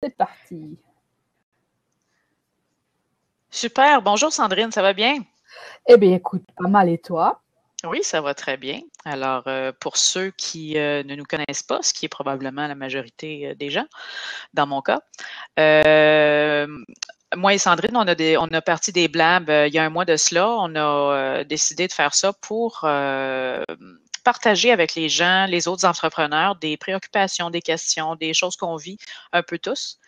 C'est parti. Super. Bonjour Sandrine, ça va bien? Eh bien, écoute, pas mal et toi? Oui, ça va très bien. Alors, pour ceux qui ne nous connaissent pas, ce qui est probablement la majorité des gens, dans mon cas, euh, moi et Sandrine, on a parti des blabs il y a un mois de cela. On a décidé de faire ça pour partager avec les gens, les autres entrepreneurs, des préoccupations, des questions, des choses qu'on vit un peu tous.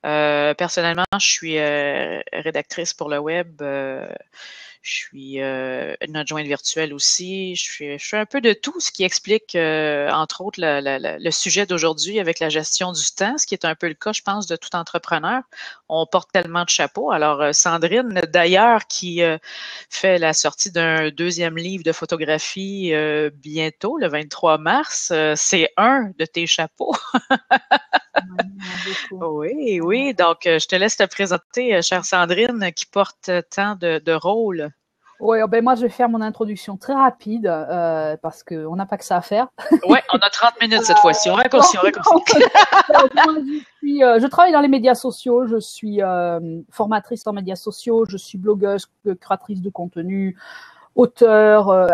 Personnellement, je suis rédactrice pour le web. Je suis une adjointe virtuelle aussi. Je fais un peu de tout, ce qui explique, entre autres, le sujet d'aujourd'hui avec la gestion du temps, ce qui est un peu le cas, je pense, de tout entrepreneur. On porte tellement de chapeaux. Alors, Sandrine, d'ailleurs, qui fait la sortie d'un deuxième livre de photographie bientôt, le 23 mars, c'est un de tes chapeaux. Oui, oui. Donc, je te laisse te présenter, chère Sandrine, qui porte tant de rôles. Oui, ben moi je vais faire mon introduction très rapide parce qu'on n'a pas que ça à faire. Oui, on a 30 minutes cette fois-ci. On raccourcit, on raccourcit. Donc, moi, je travaille dans les médias sociaux, je suis formatrice en médias sociaux, je suis blogueuse, créatrice de contenu, auteur,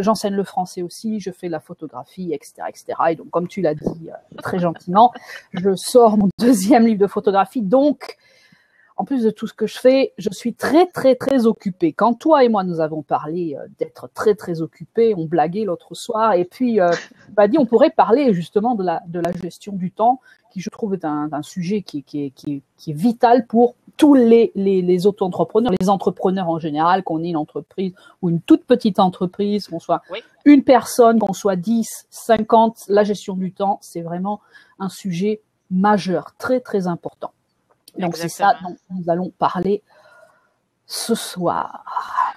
j'enseigne le français aussi, je fais la photographie, etc., etc. Et donc, comme tu l'as dit très gentiment, je sors mon deuxième livre de photographie. Donc, en plus de tout ce que je fais, je suis très, très, très occupée. Quand toi et moi, nous avons parlé d'être très, très occupés, on blaguait l'autre soir, et puis, dit, on pourrait parler justement de la gestion du temps, qui, je trouve, est un sujet qui est vital pour tous les auto-entrepreneurs, les entrepreneurs en général, qu'on ait une entreprise ou une toute petite entreprise, qu'on soit une personne, qu'on soit 10, 50, la gestion du temps, c'est vraiment un sujet majeur, très, très important. Donc, c'est ça dont nous allons parler ce soir.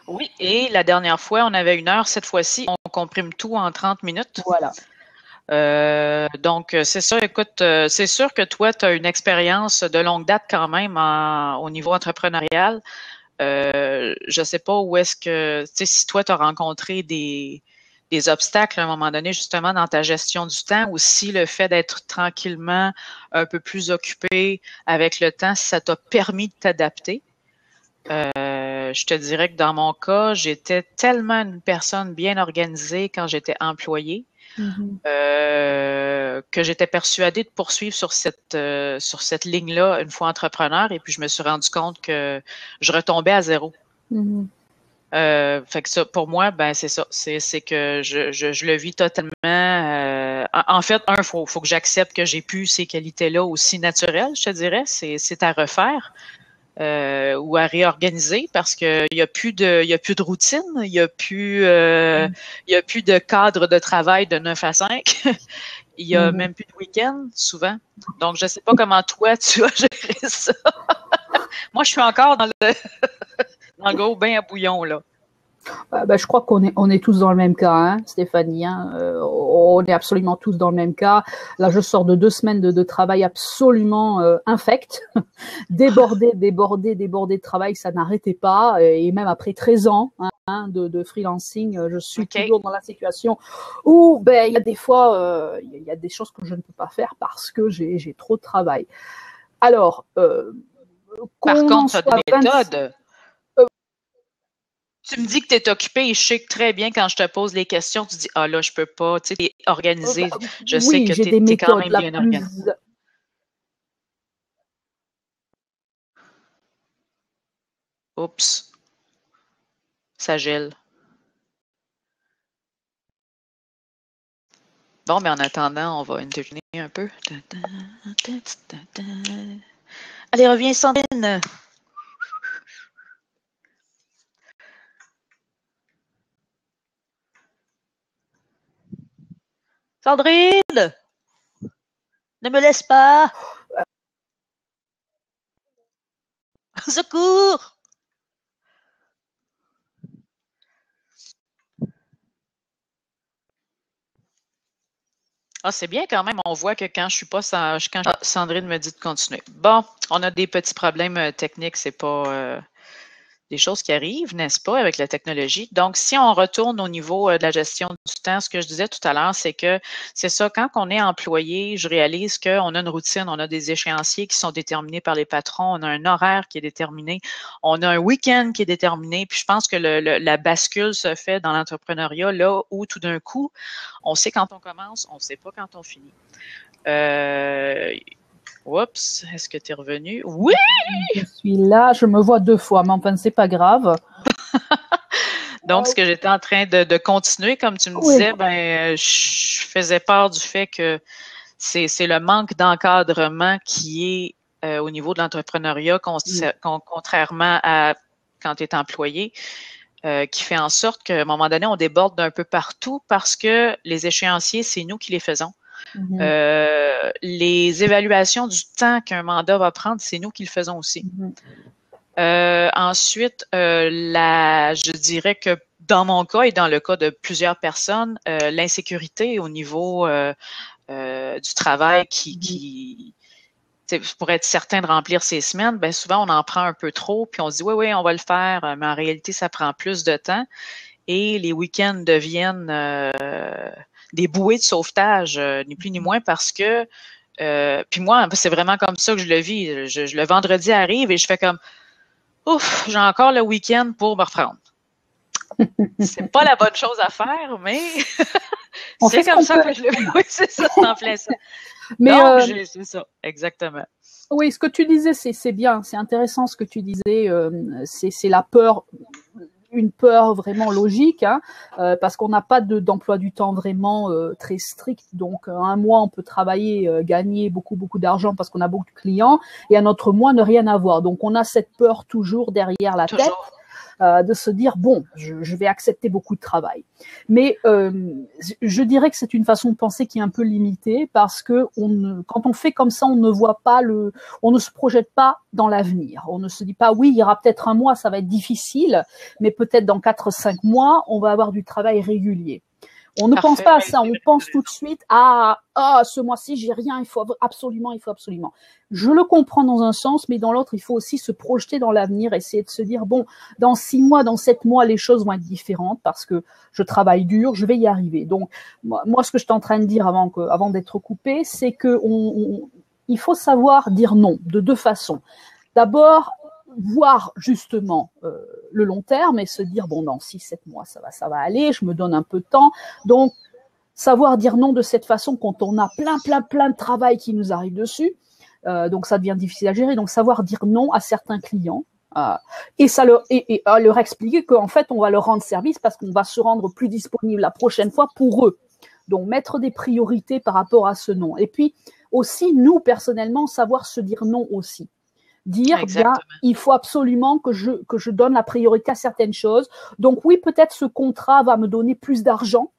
Oui, et la dernière fois, on avait 1 heure. Cette fois-ci, on comprime tout en 30 minutes. Voilà. Donc, c'est ça. Écoute, c'est sûr que toi, tu as une expérience de longue date quand même au niveau entrepreneurial. Je ne sais pas où est-ce que, tu sais, si toi, tu as rencontré des obstacles à un moment donné, justement, dans ta gestion du temps, ou si le fait d'être tranquillement un peu plus occupé avec le temps, ça t'a permis de t'adapter. Je te dirais que dans mon cas, j'étais tellement une personne bien organisée quand j'étais employée que j'étais persuadée de poursuivre sur cette ligne-là une fois entrepreneur, et puis je me suis rendu compte que je retombais à zéro. Fait que ça, pour moi, ben c'est ça. C'est que je le vis totalement. En fait, faut que j'accepte que j'ai plus ces qualités-là aussi naturelles, je te dirais. C'est à refaire. Ou à réorganiser parce qu'il y a plus de routine, il y a plus de cadre de travail de 9 à 5. Il y a même plus de week-end souvent. Donc je sais pas comment toi tu as géré ça. Moi je suis encore dans le gros bain à bouillon là. Je crois qu'on est tous dans le même cas, hein, Stéphanie. Hein, on est absolument tous dans le même cas. Là, je sors de 2 semaines de travail absolument infect, débordé de travail, ça n'arrêtait pas. Et même après 13 ans de freelancing, je suis toujours dans la situation où il y a des fois, il y a des choses que je ne peux pas faire parce que j'ai trop de travail. Alors, par contre, tu as des méthodes. Tu me dis que tu es occupé et je sais que très bien quand je te pose les questions, tu dis « Ah là, je peux pas, tu sais, t'es organisé. » Je sais que tu es quand même bien organisé. Oups. Ça gèle. Bon, mais en attendant, on va intervenir un peu. Allez, reviens, Sandrine. Sandrine! Ne me laisse pas! Secours! Ah, c'est bien quand même, on voit que quand je suis pas Sandrine me dit de continuer. Bon, on a des petits problèmes techniques, c'est pas des choses qui arrivent, n'est-ce pas, avec la technologie. Donc, si on retourne au niveau de la gestion du temps, ce que je disais tout à l'heure, c'est que c'est ça, quand on est employé, je réalise qu'on a une routine, on a des échéanciers qui sont déterminés par les patrons, on a un horaire qui est déterminé, on a un week-end qui est déterminé, puis je pense que la bascule se fait dans l'entrepreneuriat là où tout d'un coup, on sait quand on commence, on ne sait pas quand on finit. Oups, est-ce que tu es revenu? Oui! Je suis là, je me vois 2 fois, mais enfin, c'est pas grave. Donc, ce que j'étais en train de continuer, comme tu me disais, je faisais part du fait que c'est le manque d'encadrement qui est au niveau de l'entrepreneuriat, contrairement à quand tu es employé, qui fait en sorte qu'à un moment donné, on déborde d'un peu partout parce que les échéanciers, c'est nous qui les faisons. Les évaluations du temps qu'un mandat va prendre, c'est nous qui le faisons aussi. Ensuite, je dirais que dans mon cas et dans le cas de plusieurs personnes, l'insécurité au niveau du travail pour être certain de remplir ses semaines, bien souvent on en prend un peu trop, puis on se dit oui, on va le faire, mais en réalité, ça prend plus de temps. Et les week-ends deviennent des bouées de sauvetage, ni plus ni moins, parce que puis moi, c'est vraiment comme ça que je le vis. Le vendredi arrive et je fais comme ouf, j'ai encore le week-end pour me reprendre. C'est pas la bonne chose à faire, mais c'est comme ça que je le vis. Oui, c'est ça, c'est en plein ça. Mais c'est ça, exactement. Oui, ce que tu disais, c'est bien, c'est intéressant ce que tu disais. C'est la peur, une peur vraiment logique, hein, parce qu'on n'a pas d'emploi du temps vraiment très strict. Donc, un mois, on peut travailler, gagner beaucoup d'argent parce qu'on a beaucoup de clients, et un autre mois, ne rien avoir. Donc, on a cette peur toujours derrière la tête. De se dire bon, je vais accepter beaucoup de travail. Mais je dirais que c'est une façon de penser qui est un peu limitée parce que quand on fait comme ça, on ne voit pas on ne se projette pas dans l'avenir. On ne se dit pas oui, il y aura peut-être un mois, ça va être difficile, mais peut-être dans 4-5 mois, on va avoir du travail régulier. On ne pense pas à ça, on pense tout de suite à ce mois-ci, j'ai rien, il faut absolument. Je le comprends dans un sens, mais dans l'autre, il faut aussi se projeter dans l'avenir, essayer de se dire, bon, dans 6 mois, dans 7 mois, les choses vont être différentes parce que je travaille dur, je vais y arriver. Donc, moi, ce que je suis en train de dire avant d'être coupé, c'est que il faut savoir dire non de 2 façons. D'abord, voir justement le long terme et se dire bon, dans 6-7 mois ça va aller, je me donne un peu de temps. Donc savoir dire non de cette façon quand on a plein de travail qui nous arrive dessus, donc ça devient difficile à gérer. Donc savoir dire non à certains clients et leur expliquer qu'en fait on va leur rendre service parce qu'on va se rendre plus disponible la prochaine fois pour eux. Donc mettre des priorités par rapport à ce non. Et puis aussi nous personnellement savoir se dire non aussi. Dire, bien, il faut absolument que je donne la priorité à certaines choses. Donc oui, peut-être ce contrat va me donner plus d'argent,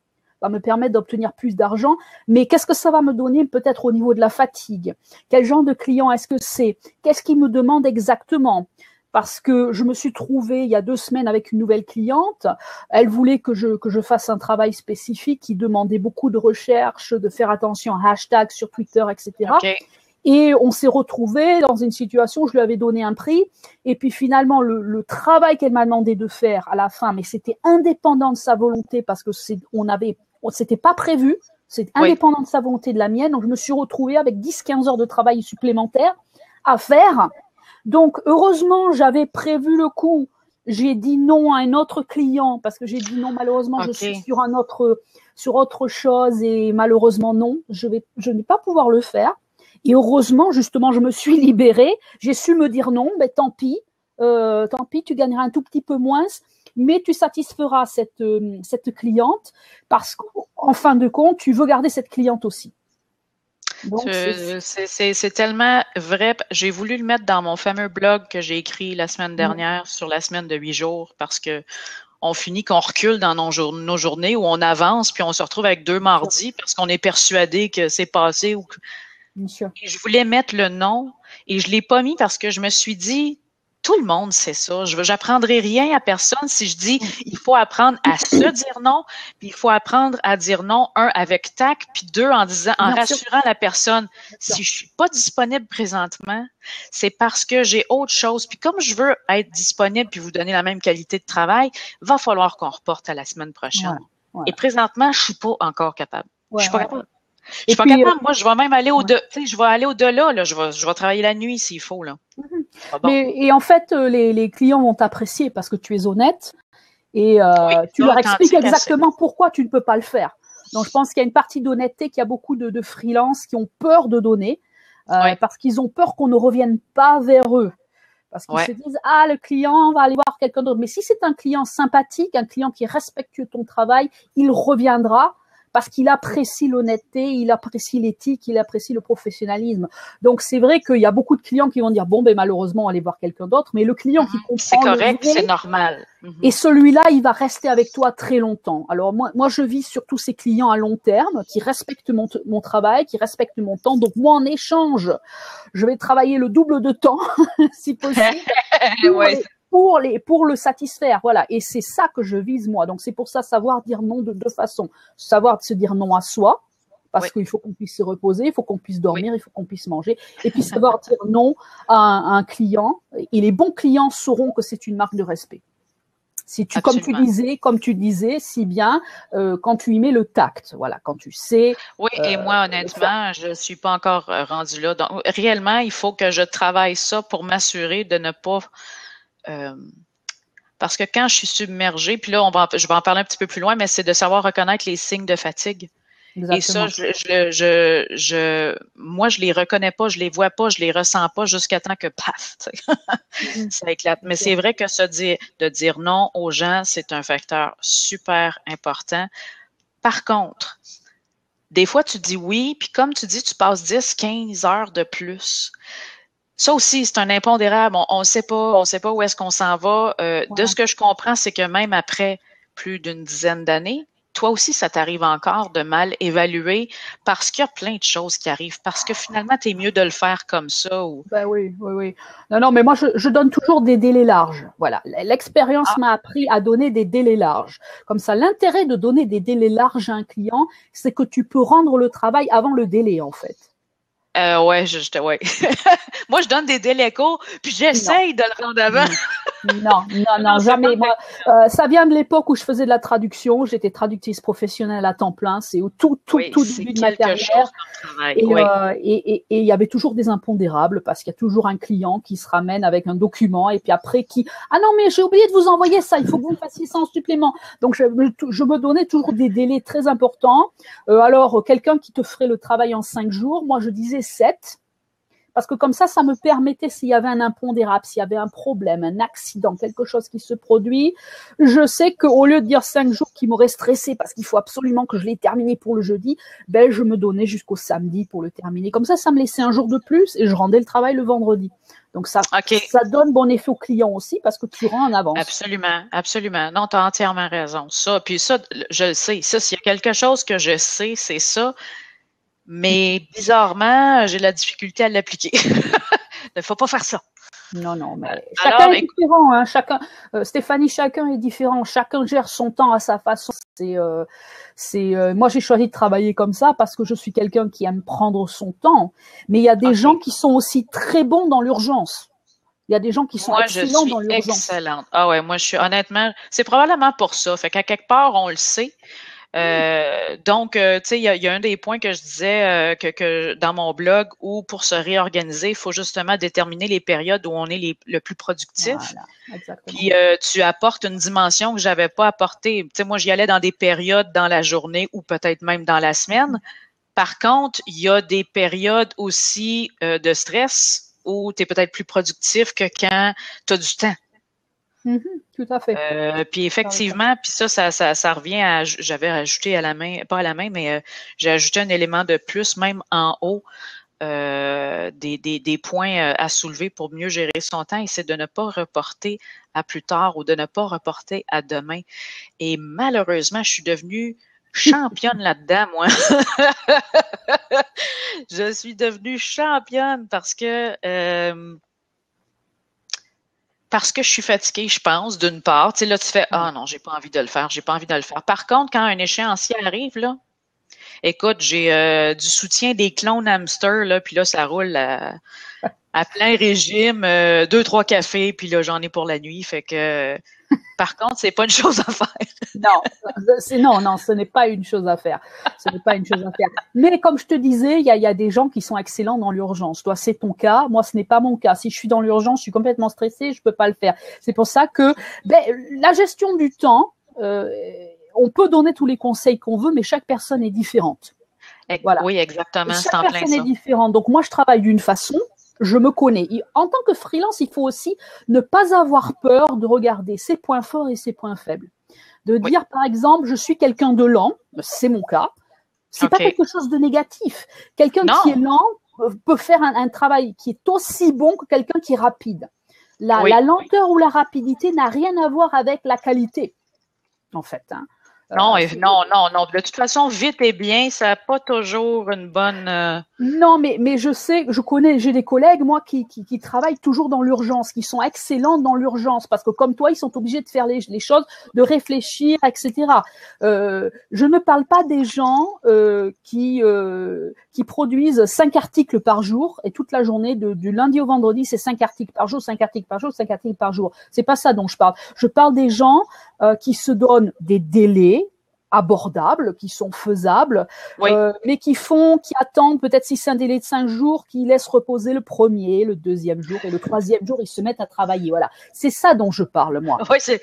va me permettre d'obtenir plus d'argent, mais qu'est-ce que ça va me donner peut-être au niveau de la fatigue? Quel genre de client est-ce que c'est? Qu'est-ce qu'il me demande exactement? Parce que je me suis trouvée il y a 2 semaines avec une nouvelle cliente. Elle voulait que je fasse un travail spécifique qui demandait beaucoup de recherche, de faire attention à hashtags sur Twitter, etc. Et on s'est retrouvés dans une situation où je lui avais donné un prix. Et puis finalement, le travail qu'elle m'a demandé de faire à la fin, mais c'était indépendant de sa volonté parce que c'était pas prévu. C'est indépendant de sa volonté de la mienne. Donc je me suis retrouvée avec 10-15 heures de travail supplémentaires à faire. Donc heureusement, j'avais prévu le coup. J'ai dit non à un autre client parce que j'ai dit non, malheureusement, je suis sur autre chose et malheureusement non, je ne vais pas pouvoir le faire. Et heureusement, justement, je me suis libérée. J'ai su me dire non, ben tant pis, tu gagneras un tout petit peu moins, mais tu satisferas cette cliente parce qu'en fin de compte, tu veux garder cette cliente aussi. C'est tellement vrai. J'ai voulu le mettre dans mon fameux blog que j'ai écrit la semaine dernière sur la semaine de 8 jours parce que on finit qu'on recule dans nos journées où on avance puis on se retrouve avec 2 mardis parce qu'on est persuadé que c'est passé ou que... Et je voulais mettre le non et je l'ai pas mis parce que je me suis dit Tout le monde sait ça. J'apprendrai rien à personne si je dis il faut apprendre à se dire non, puis il faut apprendre à dire non, un, avec tact, puis deux, en rassurant la personne. Si je suis pas disponible présentement, c'est parce que j'ai autre chose. Puis comme je veux être disponible puis vous donner la même qualité de travail, va falloir qu'on reporte à la semaine prochaine. Ouais. Et présentement, je suis pas encore capable. Je suis pas capable. Je suis pas capable. Moi, je vais même aller je vais aller au-delà, là. Je vais travailler la nuit s'il faut, là. Bon. Et en fait, les clients vont t'apprécier parce que tu es honnête et tu leur expliques exactement pourquoi tu ne peux pas le faire. Donc, je pense qu'il y a une partie d'honnêteté, qu'il y a beaucoup de freelances qui ont peur de donner parce qu'ils ont peur qu'on ne revienne pas vers eux. Parce qu'ils se disent, le client va aller voir quelqu'un d'autre. Mais si c'est un client sympathique, un client qui respecte ton travail, il reviendra. Parce qu'il apprécie l'honnêteté, il apprécie l'éthique, il apprécie le professionnalisme. Donc, c'est vrai qu'il y a beaucoup de clients qui vont dire, bon, ben, malheureusement, on va aller voir quelqu'un d'autre. Mais le client qui comprend c'est correct, c'est normal. Et celui-là, il va rester avec toi très longtemps. Alors, moi, je vis sur tous ces clients à long terme qui respectent mon travail, qui respectent mon temps. Donc, moi, en échange, je vais travailler le double de temps, si possible. Pour le satisfaire, voilà. Et c'est ça que je vise, moi. Donc, c'est pour ça, savoir dire non de deux façons. Savoir se dire non à soi, parce qu'il faut qu'on puisse se reposer, il faut qu'on puisse dormir, il faut qu'on puisse manger. Et puis, savoir dire non à un client. Et les bons clients sauront que c'est une marque de respect. Si tu, comme tu disais, si bien, quand tu y mets le tact, voilà, quand tu sais. Oui, et moi, honnêtement, je suis pas encore rendue là. Donc, réellement, il faut que je travaille ça pour m'assurer de ne pas. Parce que quand je suis submergée, puis là, je vais en parler un petit peu plus loin, mais c'est de savoir reconnaître les signes de fatigue. Exactement. Et ça, moi, je les reconnais pas, je les vois pas, je les ressens pas jusqu'à temps que paf, ça éclate. Mais c'est vrai que de dire non aux gens, c'est un facteur super important. Par contre, des fois, tu dis oui, puis comme tu dis, tu passes 10, 15 heures de plus. Ça aussi, c'est un impondérable. On ne sait pas où est-ce qu'on s'en va. De ce que je comprends, c'est que même après plus d'une dizaine d'années, toi aussi, ça t'arrive encore de mal évaluer parce qu'il y a plein de choses qui arrivent. Parce que finalement, tu es mieux de le faire comme ça. Ben oui. Non, mais moi, je donne toujours des délais larges. Voilà. L'expérience m'a appris à donner des délais larges. Comme ça, l'intérêt de donner des délais larges à un client, c'est que tu peux rendre le travail avant le délai, en fait. Ouais. Moi, je donne des délais courts, puis j'essaye de le rendre avant. Non, jamais. Moi, ça vient de l'époque où je faisais de la traduction. J'étais traductrice professionnelle à temps plein. C'est au tout début de ma carrière. Et il y avait toujours des impondérables parce qu'il y a toujours un client qui se ramène avec un document et puis après ah non, mais j'ai oublié de vous envoyer ça. Il faut que vous me fassiez ça en supplément. Donc, je me donnais toujours des délais très importants. Alors, quelqu'un qui te ferait le travail en 5 jours, moi, je disais 7. Parce que comme ça me permettait, s'il y avait un impondérable, s'il y avait un problème, un accident, quelque chose qui se produit, je sais qu'au lieu de dire 5 jours qui m'auraient stressé parce qu'il faut absolument que je l'ai terminé pour le jeudi, ben, je me donnais jusqu'au samedi pour le terminer. Comme ça me laissait un jour de plus et je rendais le travail le vendredi. Donc ça donne bon effet au client aussi parce que tu rends en avance. Absolument. Non, tu as entièrement raison. Ça, puis ça, je le sais. Ça, s'il y a quelque chose que je sais, c'est ça. Mais bizarrement, j'ai la difficulté à l'appliquer. Il ne faut pas faire ça. Non, mais chacun est différent. Hein. Stéphanie, chacun est différent. Chacun gère son temps à sa façon. Moi, j'ai choisi de travailler comme ça parce que je suis quelqu'un qui aime prendre son temps. Mais il y a des gens qui sont aussi très bons dans l'urgence. Il y a des gens qui sont excellents dans l'urgence. Excellente. Ah ouais, moi, je suis honnêtement, c'est probablement pour ça. Fait qu'à quelque part, on le sait. Donc, tu sais, il y a un des points que je disais que dans mon blog où pour se réorganiser, il faut justement déterminer les périodes où on est le plus productif. Voilà, exactement. Puis tu apportes une dimension que j'avais pas apportée. Tu sais, moi, j'y allais dans des périodes dans la journée ou peut-être même dans la semaine. Par contre, il y a des périodes aussi de stress où tu es peut-être plus productif que quand tu as du temps. Tout à fait. Puis effectivement, puis ça revient à, j'avais ajouté à la main, pas à la main, mais j'ai ajouté un élément de plus, même en haut, des points à soulever pour mieux gérer son temps, et c'est de ne pas reporter à plus tard ou de ne pas reporter à demain. Et malheureusement, je suis devenue championne là-dedans, moi. Je suis devenue championne parce que parce que je suis fatiguée, je pense, d'une part. Tu sais, là, tu fais, ah non, j'ai pas envie de le faire, j'ai pas envie de le faire. Par contre, quand un échéancier arrive, là, écoute, j'ai du soutien des clones hamsters, là, puis là, ça roule à plein régime, 2-3 cafés, puis là, j'en ai pour la nuit. Fait que, par contre, c'est pas une chose à faire. Non, ce n'est pas une chose à faire. Ce n'est pas une chose à faire. Mais comme je te disais, il y a des gens qui sont excellents dans l'urgence. Toi, c'est ton cas. Moi, ce n'est pas mon cas. Si je suis dans l'urgence, je suis complètement stressée, je peux pas le faire. C'est pour ça que la gestion du temps, on peut donner tous les conseils qu'on veut, mais chaque personne est différente. Voilà. Oui, exactement. Chaque personne est différente. Donc, moi, je travaille d'une façon. Je me connais. En tant que freelance, il faut aussi ne pas avoir peur de regarder ses points forts et ses points faibles. De dire, par exemple, je suis quelqu'un de lent, c'est mon cas. C'est pas quelque chose de négatif. Quelqu'un qui est lent peut faire un travail qui est aussi bon que quelqu'un qui est rapide. La lenteur ou la rapidité n'a rien à voir avec la qualité, en fait. Hein. Non. De toute façon, vite et bien, ça n'a pas toujours une bonne. Non, mais j'ai des collègues, moi, qui travaillent toujours dans l'urgence, qui sont excellents dans l'urgence, parce que comme toi, ils sont obligés de faire les choses, de réfléchir, etc. Je ne parle pas des gens qui produisent 5 articles par jour et toute la journée, du lundi au vendredi, c'est 5 articles par jour, 5 articles par jour, 5 articles par jour. C'est pas ça dont je parle. Je parle des gens qui se donnent des délais abordables, qui sont faisables, mais qui attendent peut-être si c'est un délai de 5 jours, qui laissent reposer le premier, le deuxième jour et le troisième jour, ils se mettent à travailler. Voilà, c'est ça dont je parle moi. Oui, c'est.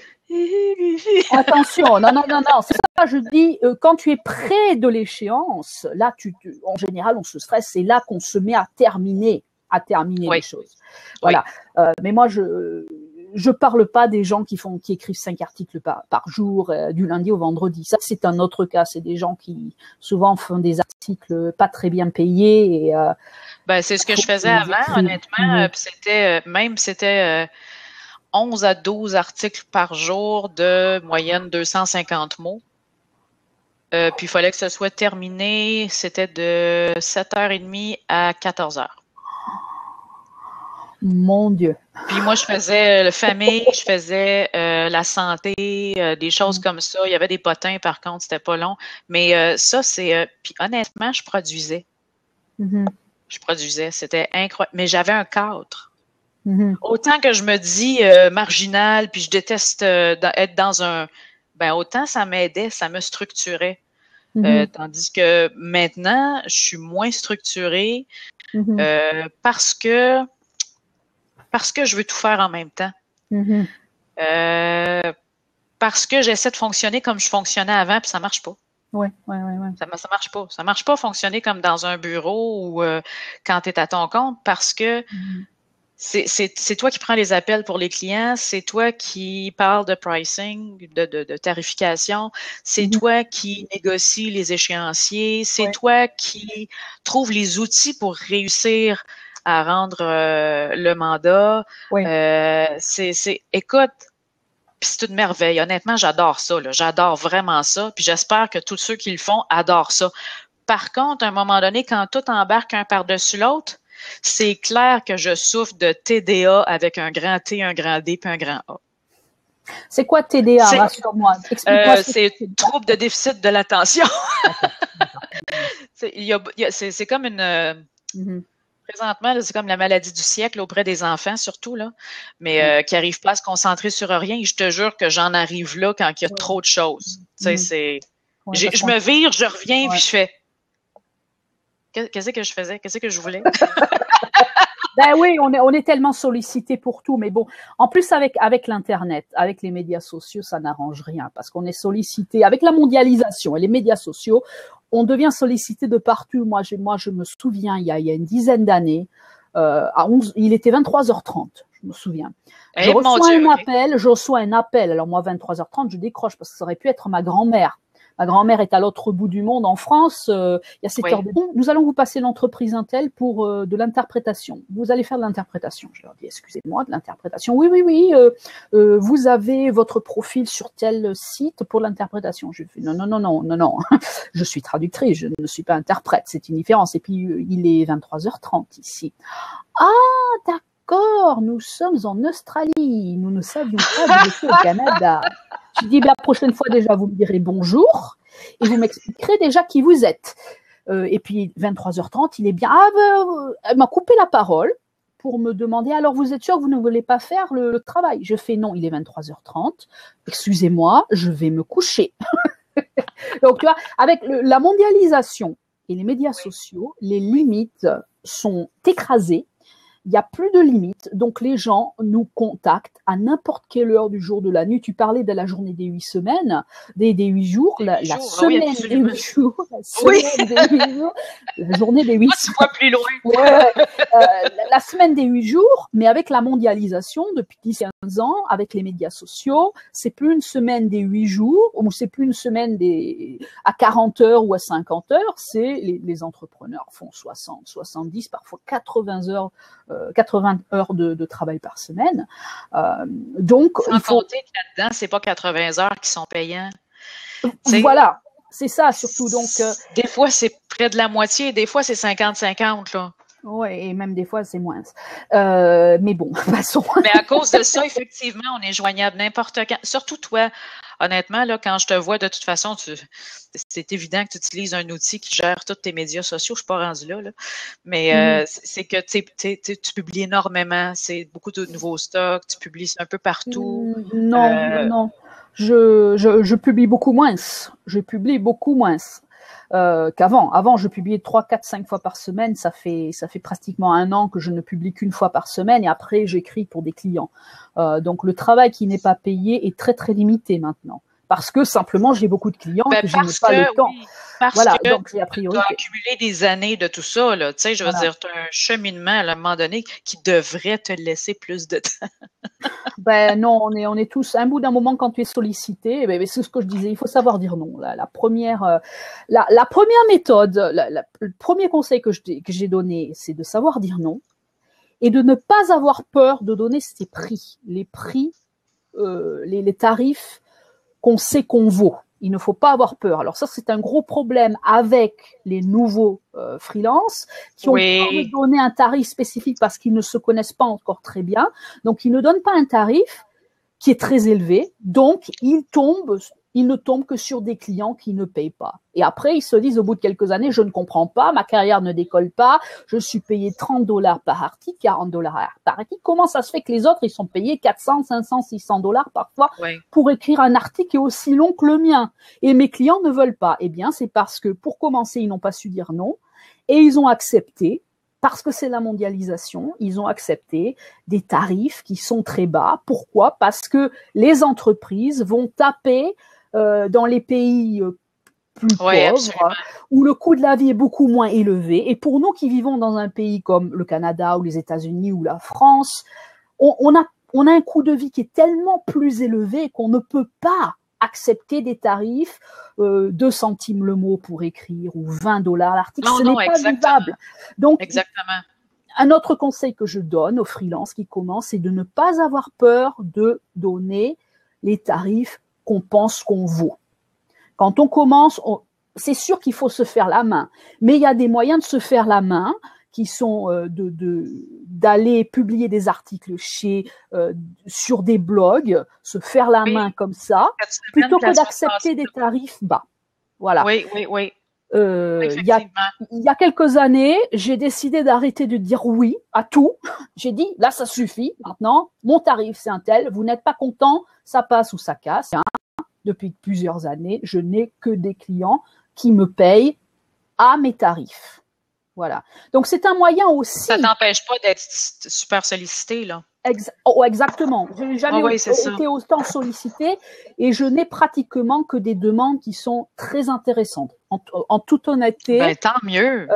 Attention, non, c'est ça. Je dis quand tu es près de l'échéance, là, en général, on se stresse. C'est là qu'on se met à terminer les choses. Voilà. Mais moi, je parle pas des gens qui écrivent 5 articles par jour, du lundi au vendredi. Ça, c'est un autre cas. C'est des gens qui, souvent, font des articles pas très bien payés. Et, c'est ce que je faisais avant, honnêtement. C'était 11 à 12 articles par jour de moyenne 250 mots. Puis, il fallait que ce soit terminé. C'était de 7h30 à 14h. Mon Dieu. Puis moi, je faisais la famille, je faisais la santé, des choses comme ça. Il y avait des potins, par contre, c'était pas long. Mais ça, c'est... puis honnêtement, je produisais. Je produisais, c'était incroyable. Mais j'avais un cadre. Autant que je me dis marginal, puis je déteste être dans un... autant ça m'aidait, ça me structurait. Tandis que maintenant, je suis moins structurée parce que je veux tout faire en même temps. Parce que j'essaie de fonctionner comme je fonctionnais avant, puis ça marche pas. Ouais. Ça marche pas. Ça marche pas fonctionner comme dans un bureau ou quand tu es à ton compte, parce que c'est toi qui prends les appels pour les clients, c'est toi qui parles de pricing, de tarification, c'est toi qui négocie les échéanciers, c'est toi qui trouve les outils pour réussir à rendre le mandat. Écoute, puis c'est une merveille. Honnêtement, j'adore ça. J'adore vraiment ça. Puis j'espère que tous ceux qui le font adorent ça. Par contre, à un moment donné, quand tout embarque un par-dessus l'autre, c'est clair que je souffre de TDA avec un grand T, un grand D puis un grand A. C'est quoi TDA? Rassure-moi. Explique-moi. C'est trouble de déficit de l'attention. C'est comme une... Présentement, c'est comme la maladie du siècle auprès des enfants, surtout, là, mais qui n'arrivent pas à se concentrer sur rien. Et je te jure que j'en arrive là quand il y a trop de choses. Tu sais, je me vire, je reviens, puis je fais... Qu'est-ce que je faisais? Qu'est-ce que je voulais? Oui, on est tellement sollicité pour tout, mais bon, en plus avec l'Internet, avec les médias sociaux, ça n'arrange rien parce qu'on est sollicité avec la mondialisation et les médias sociaux, on devient sollicité de partout. Moi, je me souviens, il y a une dizaine d'années, il était 23h30, je me souviens. Je reçois un appel. Alors moi, 23h30, je décroche parce que ça aurait pu être ma grand-mère. Ma grand-mère est à l'autre bout du monde, en France. Il y a 7 heures de... Nous allons vous passer l'entreprise Intel pour de l'interprétation. Vous allez faire de l'interprétation. Je leur dis, excusez-moi, de l'interprétation. Oui. Vous avez votre profil sur tel site pour l'interprétation. Je fais, non. Je suis traductrice, je ne suis pas interprète. C'est une différence. Et puis, il est 23h30 ici. Ah, d'accord. bonjour, nous sommes en Australie, nous ne savions pas que vous étiez au Canada. Je dis, la prochaine fois déjà, vous me direz bonjour et vous m'expliquerez déjà qui vous êtes. Et puis 23h30, il est bien. Elle m'a coupé la parole pour me demander, alors vous êtes sûr que vous ne voulez pas faire le travail? Je fais non, il est 23h30, excusez-moi, je vais me coucher. Donc tu vois, avec la mondialisation et les médias sociaux, les limites sont écrasées. Il n'y a plus de limites, donc les gens nous contactent à n'importe quelle heure du jour de la nuit. Tu parlais de la journée des 8 semaines, des 8 jours, la semaine des 8 jours, la semaine des 8 jours, la journée des 8 jours. Moi, plus loin. Ouais, la semaine des 8 jours, mais avec la mondialisation depuis 10-15 ans, avec les médias sociaux, c'est plus une semaine des 8 jours, ou c'est plus une semaine à 40 heures ou à 50 heures, c'est les entrepreneurs font 60, 70, parfois 80 heures de travail par semaine. Donc, il faut compter que là-dedans, c'est pas 80 heures qui sont payants. Voilà, c'est ça surtout. Donc, des fois, c'est près de la moitié, des fois, c'est 50-50, là. Oui, et même des fois, c'est moins. Mais bon, passons. Mais à cause de ça, effectivement, on est joignable n'importe quand. Surtout toi, honnêtement, là, quand je te vois, de toute façon, c'est évident que tu utilises un outil qui gère tous tes médias sociaux. Je ne suis pas rendue là. Mais c'est que tu publies énormément. C'est beaucoup de nouveaux stocks. Tu publies un peu partout. Non. Je publie beaucoup moins. Je publie beaucoup moins. Qu'avant. Avant, je publiais 3, 4, 5 fois par semaine. Ça fait pratiquement 1 an que je ne publie qu'une fois par semaine et après, j'écris pour des clients. Donc, le travail qui n'est pas payé est très, très limité maintenant. Parce que simplement, j'ai beaucoup de clients et que je n'ai pas le temps. Oui, parce voilà, que donc c'est la priorité. Tu as accumulé des années de tout ça. Là. Tu sais, je veux dire, tu as un cheminement à un moment donné qui devrait te laisser plus de temps. Non, on est tous, un bout d'un moment, quand tu es sollicité, c'est ce que je disais, il faut savoir dire non. La première méthode, le premier conseil que j'ai donné, c'est de savoir dire non et de ne pas avoir peur de donner ses prix. Les prix, les tarifs qu'on sait qu'on vaut. Il ne faut pas avoir peur. Alors ça, c'est un gros problème avec les nouveaux freelances qui ont peur de donner un tarif spécifique parce qu'ils ne se connaissent pas encore très bien. Donc, ils ne donnent pas un tarif qui est très élevé. Donc, ils ne tombent que sur des clients qui ne payent pas. Et après, ils se disent au bout de quelques années, je ne comprends pas, ma carrière ne décolle pas, je suis payé $30 par article, $40 par article. Comment ça se fait que les autres, ils sont payés 400, 500, $600 parfois pour écrire un article qui est aussi long que le mien? Et mes clients ne veulent pas. Eh bien, c'est parce que pour commencer, ils n'ont pas su dire non et ils ont accepté. Parce que c'est la mondialisation, ils ont accepté des tarifs qui sont très bas. Pourquoi? Parce que les entreprises vont taper dans les pays plus pauvres, où le coût de la vie est beaucoup moins élevé. Et pour nous qui vivons dans un pays comme le Canada ou les États-Unis ou la France, on a un coût de vie qui est tellement plus élevé qu'on ne peut pas accepter des tarifs 2 centimes le mot pour écrire ou $20 l'article. Ce n'est pas vivable. Donc, un autre conseil que je donne aux freelances qui commencent, c'est de ne pas avoir peur de donner les tarifs qu'on pense qu'on vaut. Quand on commence, c'est sûr qu'il faut se faire la main, mais il y a des moyens de se faire la main qui sont d'aller publier des articles sur des blogs, se faire la main comme ça, plutôt que d'accepter des tarifs bas. Voilà. Oui. Il y a quelques années, j'ai décidé d'arrêter de dire oui à tout. J'ai dit, là, ça suffit. Maintenant, mon tarif, c'est un tel. Vous n'êtes pas content, ça passe ou ça casse. Depuis plusieurs années, je n'ai que des clients qui me payent à mes tarifs. Voilà. Donc, c'est un moyen aussi. Ça t'empêche pas d'être super sollicité, là. Exactement. Je n'ai jamais été autant sollicité et je n'ai pratiquement que des demandes qui sont très intéressantes. En toute honnêteté. Tant mieux.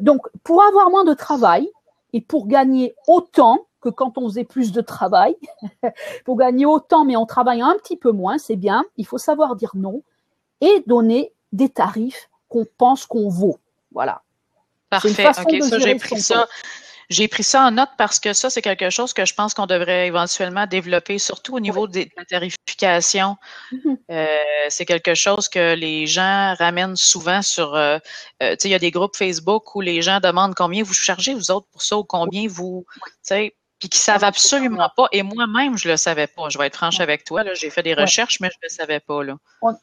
Donc, pour avoir moins de travail et pour gagner autant que quand on faisait plus de travail, pour gagner autant mais on travaille un petit peu moins, c'est bien. Il faut savoir dire non et donner des tarifs qu'on pense qu'on vaut. Voilà. Parfait. OK, ça, j'ai pris ça. J'ai pris ça en note parce que ça, c'est quelque chose que je pense qu'on devrait éventuellement développer, surtout au niveau de la tarification. C'est quelque chose que les gens ramènent souvent sur... tu sais, il y a des groupes Facebook où les gens demandent combien vous chargez, vous autres, pour ça, ou combien vous... Tu sais, puis qui savent absolument pas. Et moi-même, je le savais pas. Je vais être franche avec toi. Là, j'ai fait des recherches, mais je le savais pas. Là.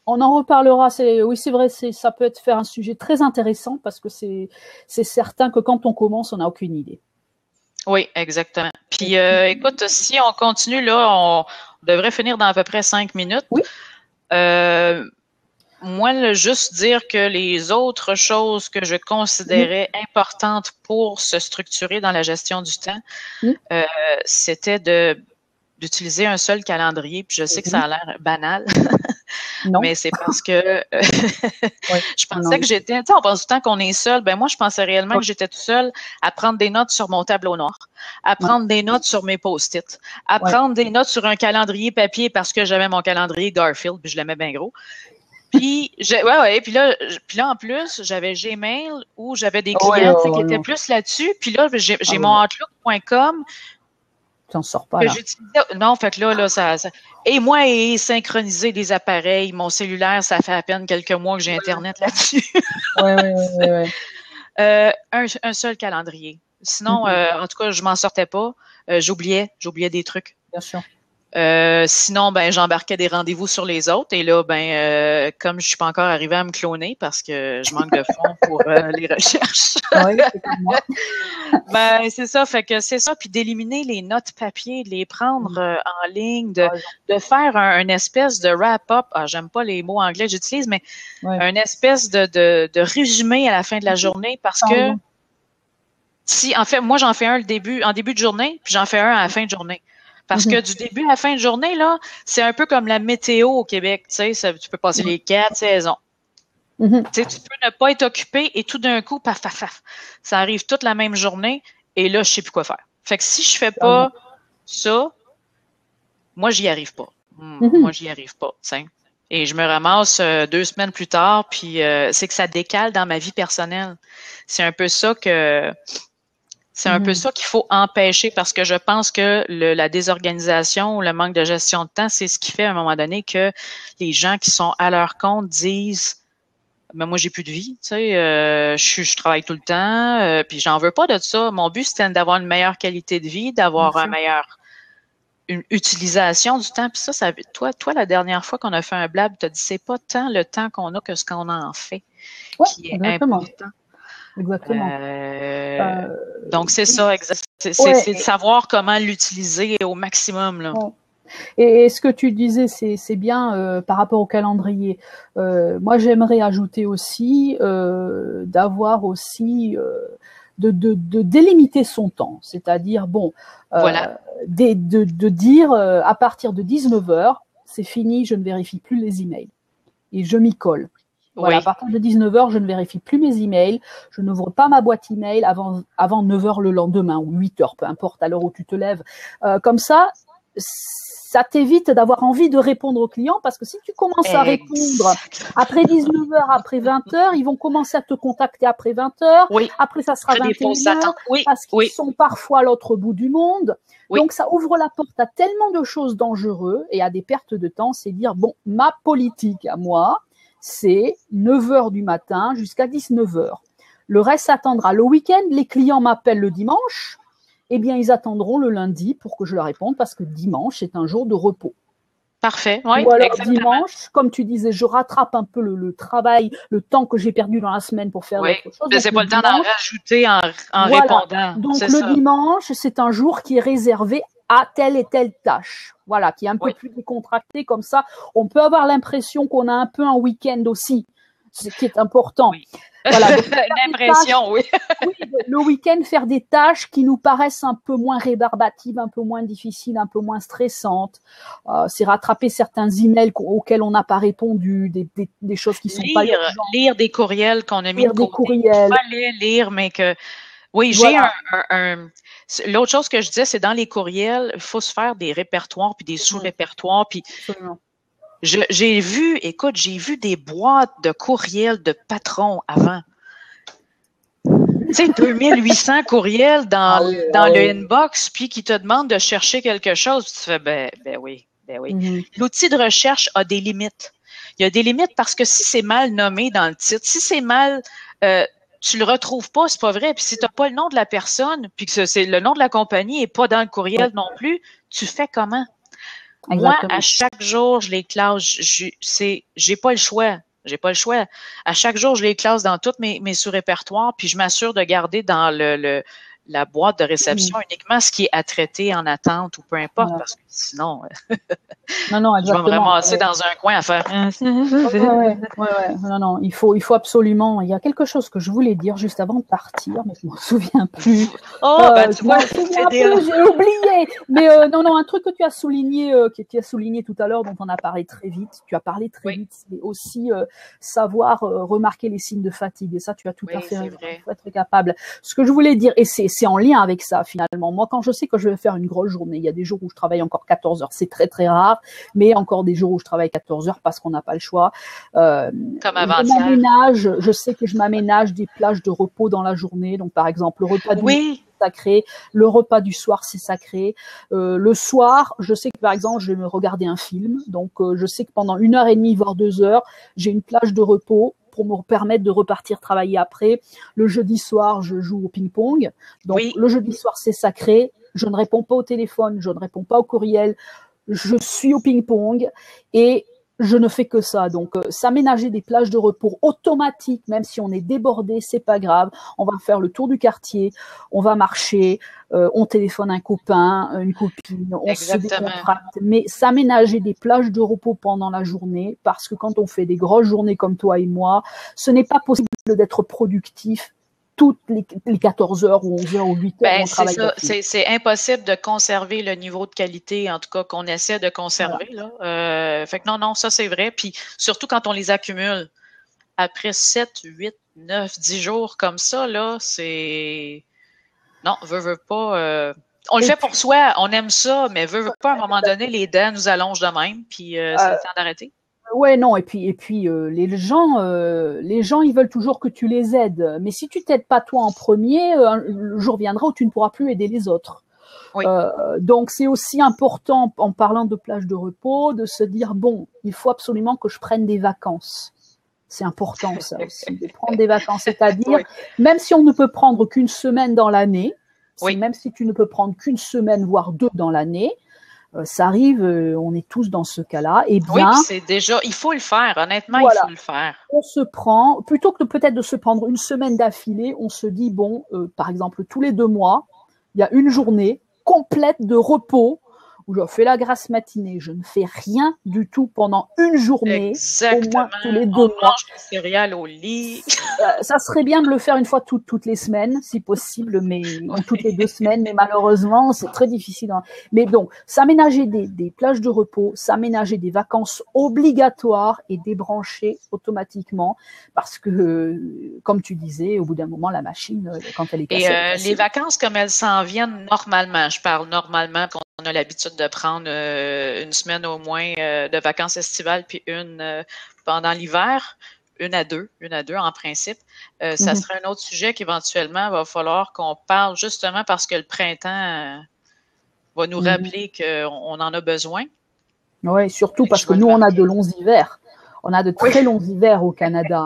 On en reparlera. Oui, c'est vrai. Ça peut être faire un sujet très intéressant parce que c'est certain que quand on commence, on n'a aucune idée. Oui, exactement. Puis, écoute, si on continue là, on devrait finir dans à peu près 5 minutes. Oui. Moi, juste dire que les autres choses que je considérais importantes pour se structurer dans la gestion du temps, c'était d'utiliser un seul calendrier. Puis je sais que ça a l'air banal, mais c'est parce que je pensais que j'étais, tu sais, on pense tout le temps qu'on est seul. Ben moi, je pensais réellement que j'étais tout seul à prendre des notes sur mon tableau noir, à prendre des notes sur mes post-it, à prendre des notes sur un calendrier papier parce que j'avais mon calendrier Garfield, puis je l'aimais bien gros. Puis, puis là, en plus, j'avais Gmail où j'avais des clients qui étaient plus là-dessus. Puis là, j'ai mon Outlook.com. Tu n'en sors pas, là. Non, fait que là, ça. Et moi, et synchroniser des appareils, mon cellulaire, ça fait à peine quelques mois que j'ai Internet là-dessus. Un seul calendrier. Sinon, en tout cas, je m'en sortais pas. J'oubliais des trucs. Bien sûr. Sinon, ben, j'embarquais des rendez-vous sur les autres. Et là, ben, comme je suis pas encore arrivée à me cloner parce que je manque de fonds pour les recherches. Oui, c'est comme moi. Ben, c'est ça. Fait que c'est ça. Puis d'éliminer les notes papier, de les prendre en ligne, de faire un espèce de wrap-up. Ah, j'aime pas les mots anglais que j'utilise, mais un espèce de résumé à la fin de la journée parce que en fait, moi, j'en fais un en début de journée, puis j'en fais un à la fin de journée. Parce que du début à la fin de journée, là, c'est un peu comme la météo au Québec. Tu sais, tu peux passer les 4 saisons. Tu sais, tu peux ne pas être occupé et tout d'un coup, paf, ça arrive toute la même journée et là, je sais plus quoi faire. Fait que si je fais pas ça, moi, j'y arrive pas. Moi, j'y arrive pas, tu sais. Et je me ramasse 2 semaines plus tard, puis c'est que ça décale dans ma vie personnelle. C'est un peu ça que... C'est un peu ça qu'il faut empêcher parce que je pense que la désorganisation ou le manque de gestion de temps, c'est ce qui fait à un moment donné que les gens qui sont à leur compte disent mais moi j'ai plus de vie, tu sais, je travaille tout le temps, puis j'en veux pas de ça. Mon but c'était d'avoir une meilleure qualité de vie, d'avoir une utilisation du temps. Puis ça toi la dernière fois qu'on a fait un blab, tu as dit c'est pas tant le temps qu'on a que ce qu'on en fait qui est important. Exactement. Donc, c'est ça, c'est de savoir comment l'utiliser au maximum. Là. Et ce que tu disais, c'est bien par rapport au calendrier. Moi, j'aimerais ajouter aussi d'avoir aussi de délimiter son temps. C'est-à-dire, de dire à partir de 19h, c'est fini, je ne vérifie plus les emails. Et je m'y colle. Voilà, à partir de 19h, je ne vérifie plus mes emails, je n'ouvre pas ma boîte email avant 9h le lendemain ou 8h, peu importe à l'heure où tu te lèves. Comme ça t'évite d'avoir envie de répondre aux clients parce que si tu commences à répondre après 19h, après 20h, ils vont commencer à te contacter après 20h, après ça sera 21h parce qu'ils sont parfois à l'autre bout du monde. Donc ça ouvre la porte à tellement de choses dangereuses et à des pertes de temps, c'est dire bon, ma politique à moi, c'est 9h du matin jusqu'à 19h. Le reste attendra. Le week-end, les clients m'appellent le dimanche. Eh bien, ils attendront le lundi pour que je leur réponde parce que dimanche, c'est un jour de repos. Parfait. Oui, ou alors dimanche, comme tu disais, je rattrape un peu le travail, le temps que j'ai perdu dans la semaine pour faire autre chose. Mais c'est pas le temps d'en rajouter en répondant. Donc le dimanche, c'est un jour qui est réservé à telle et telle tâche. Voilà, qui est un peu plus décontracté comme ça. On peut avoir l'impression qu'on a un peu un week-end aussi, ce qui est important. Voilà, l'impression, le week-end, faire des tâches qui nous paraissent un peu moins rébarbatives, un peu moins difficiles, un peu moins stressantes. C'est rattraper certains emails auxquels on n'a pas répondu, des choses qui sont pas urgentes. Lire des courriels qu'on a mis de côté. Lire des courriels. Pas les lire, mais que... Oui, j'ai l'autre chose que je disais, c'est dans les courriels, il faut se faire des répertoires puis des sous-répertoires. Puis j'ai vu des boîtes de courriels de patrons avant. Tu sais, 2800 courriels dans le inbox, puis qui te demandent de chercher quelque chose. Puis tu fais, ben oui. L'outil de recherche a des limites. Il y a des limites parce que si c'est mal nommé dans le titre, si c'est mal... tu le retrouves pas, c'est pas vrai. Puis si tu n'as pas le nom de la personne, puis que c'est le nom de la compagnie et pas dans le courriel non plus, tu fais comment? Exactement. Moi, à chaque jour, je les classe. J'ai pas le choix. J'ai pas le choix. À chaque jour, je les classe dans tous mes sous-répertoires, puis je m'assure de garder dans la boîte de réception uniquement ce qui est à traiter en attente ou peu importe, Voilà. parce que sinon, Non, je vais me exactement. ramasser dans un coin à faire. Ouais. Non, il faut absolument. Il y a quelque chose que je voulais dire juste avant de partir, mais je m'en souviens plus. Oh, ben tu vois, J'ai oublié. Mais non, un truc que tu as souligné, tout à l'heure, dont on a parlé très vite. Tu as parlé très vite, c'est aussi savoir remarquer les signes de fatigue. Et ça, tu as tout à fait raison. Il faut être capable. Ce que je voulais dire, et c'est en lien avec ça finalement. Moi, quand je sais que je vais faire une grosse journée, il y a des jours où je travaille encore 14 heures. C'est très très rare, mais encore des jours où je travaille 14 heures parce qu'on n'a pas le choix. Comme avant-hier. Je sais que je m'aménage des plages de repos dans la journée. Donc, par exemple, le repas du midi, c'est sacré. Le repas du soir, c'est sacré. Le soir, je sais que, par exemple, je vais me regarder un film. Donc, je sais que pendant 1h30, voire 2 heures, j'ai une plage de repos pour me permettre de repartir travailler après. Le jeudi soir, je joue au ping-pong. Donc, le jeudi soir, c'est sacré. Je ne réponds pas au téléphone, je ne réponds pas au courriel. Je suis au ping-pong et je ne fais que ça. Donc, s'aménager des plages de repos automatiques, même si on est débordé, c'est pas grave. On va faire le tour du quartier, on va marcher, on téléphone un copain, une copine, on se décontracte. Mais s'aménager des plages de repos pendant la journée, parce que quand on fait des grosses journées comme toi et moi, ce n'est pas possible d'être productif toutes les 14 heures ou 11 heures ou 8 heures. C'est impossible de conserver le niveau de qualité, en tout cas, qu'on essaie de conserver. Voilà. Là. Fait que non, ça c'est vrai. Puis surtout quand on les accumule. Après 7, 8, 9, 10 jours comme ça, là, c'est. Non, veut pas. On le fait pour soi, on aime ça, mais veut pas, à un moment donné, les dents nous allongent de même, puis c'est le temps d'arrêter. Ouais, non, et puis les gens, ils veulent toujours que tu les aides. Mais si tu t'aides pas toi en premier, le jour viendra où tu ne pourras plus aider les autres. Oui. Donc c'est aussi important, en parlant de plage de repos, de se dire bon, il faut absolument que je prenne des vacances. C'est important ça aussi, de prendre des vacances, c'est-à-dire même si on ne peut prendre qu'une semaine dans l'année, même si tu ne peux prendre qu'une semaine voire 2 dans l'année. Ça arrive, on est tous dans ce cas-là. Et bien, c'est déjà, il faut le faire, honnêtement, il faut le faire. On se prend, plutôt que peut-être de se prendre une semaine d'affilée, on se dit, bon, par exemple, tous les 2 mois, il y a une journée complète de repos où je fais la grasse matinée, je ne fais rien du tout pendant une journée, au moins tous les 2 mois. On mange des céréales au lit. Ça serait bien de le faire une fois toutes les semaines, si possible, mais toutes les 2 semaines, mais malheureusement, c'est très difficile. Mais donc, s'aménager des plages de repos, s'aménager des vacances obligatoires et débrancher automatiquement, parce que, comme tu disais, au bout d'un moment, la machine, quand elle est cassée. Et les vacances, comme elles s'en viennent normalement, je parle normalement, on a l'habitude de prendre une semaine au moins de vacances estivales, puis une pendant l'hiver, une à deux en principe. Ça serait un autre sujet qu'éventuellement, il va falloir qu'on parle justement parce que le printemps va nous rappeler qu'on en a besoin. Oui, surtout parce que nous, on a de longs hivers. On a de très longs hivers au Canada.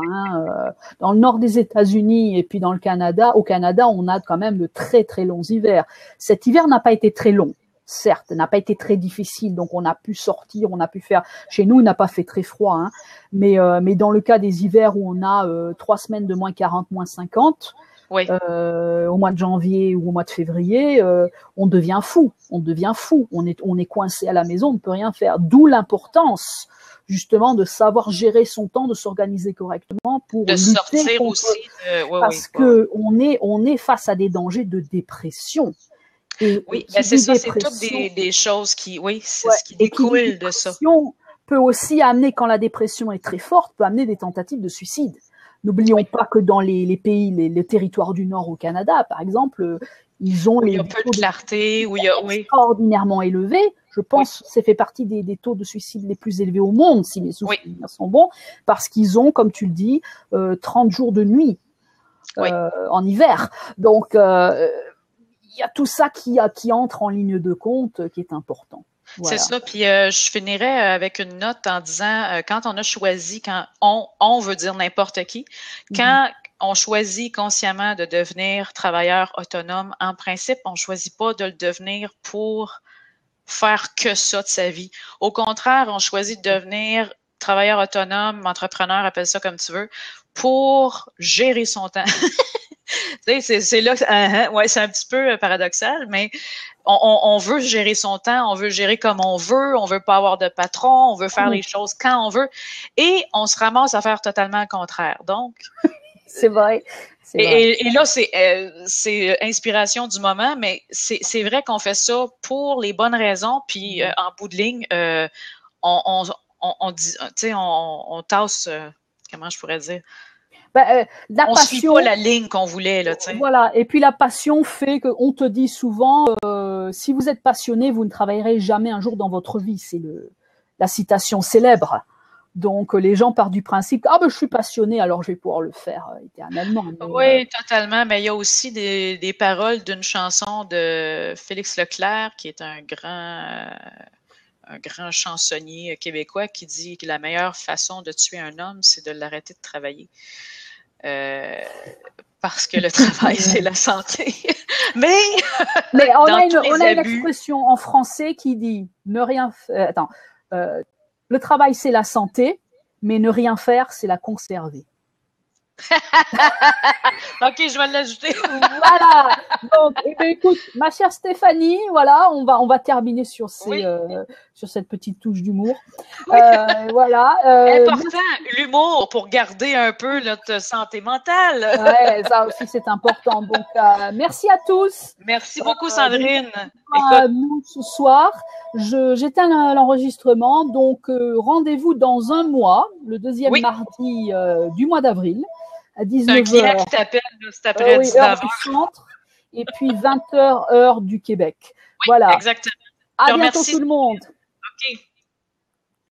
Dans le nord des États-Unis et puis dans le Canada, au Canada, on a quand même de très, très longs hivers. Cet hiver n'a pas été très long. Certes, n'a pas été très difficile, donc on a pu sortir, on a pu faire. Chez nous, il n'a pas fait très froid, mais dans le cas des hivers où on a 3 semaines de moins 40, moins 50, au mois de janvier ou au mois de février, on devient fou. On est coincé à la maison, on ne peut rien faire. D'où l'importance justement de savoir gérer son temps, de s'organiser correctement pour de lutter sortir contre, aussi. parce que on est face à des dangers de dépression. Et c'est ça, c'est toutes des choses qui, c'est ce qui découle de ça. Peut aussi amener, quand la dépression est très forte, peut amener des tentatives de suicide. N'oublions pas que dans les pays, les territoires du Nord au Canada, par exemple, ils ont il y a peu de clarté, extraordinairement élevés. Je pense que ça fait partie des taux de suicide les plus élevés au monde, si mes souvenirs sont bons, parce qu'ils ont, comme tu le dis, 30 jours de nuit en hiver. Donc, il y a tout ça qui entre en ligne de compte, qui est important. Voilà. C'est ça. Puis je finirais avec une note en disant quand on a choisi, quand on veut dire n'importe qui, quand on choisit consciemment de devenir travailleur autonome, en principe, on ne choisit pas de le devenir pour faire que ça de sa vie. Au contraire, on choisit de devenir travailleur autonome, entrepreneur, appelle ça comme tu veux, pour gérer son temps. C'est là, ouais, c'est un petit peu paradoxal, mais on veut gérer son temps, on veut gérer comme on veut pas avoir de patron, on veut faire les choses quand on veut, et on se ramasse à faire totalement le contraire. Donc, c'est vrai. Et là, c'est inspiration du moment, mais c'est vrai qu'on fait ça pour les bonnes raisons, puis en bout de ligne, on dit, tu sais, on tasse, comment je pourrais dire? La on passion, suit pas la ligne qu'on voulait, là, tu sais. Voilà. Et puis la passion fait qu'on te dit souvent, si vous êtes passionné, vous ne travaillerez jamais un jour dans votre vie. C'est la citation célèbre. Donc les gens partent du principe, je suis passionné, alors je vais pouvoir le faire éternellement. Oui, totalement. Mais il y a aussi des paroles d'une chanson de Félix Leclerc, qui est un grand chansonnier québécois, qui dit que la meilleure façon de tuer un homme, c'est de l'arrêter de travailler. Parce que le travail, c'est la santé. Mais on a une expression en français qui dit ne rien faire. Le travail, c'est la santé, mais ne rien faire, c'est la conserver. OK, je vais l'ajouter. Voilà. Donc, écoute, ma chère Stéphanie, voilà, on va terminer sur cette petite touche d'humour. Oui. Voilà. Important, l'humour pour garder un peu notre santé mentale. Ouais, ça aussi c'est important. Donc, merci à tous. Merci beaucoup, Sandrine. Nous, ce soir, j'éteins l'enregistrement. Donc, rendez-vous dans un mois, le deuxième mardi du mois d'avril. À 19h. C'est un client qui t'appelle, c'est après 19h. Du centre, et puis 20h, heure du Québec. Oui, voilà. Exactement. À bientôt tout le monde. OK.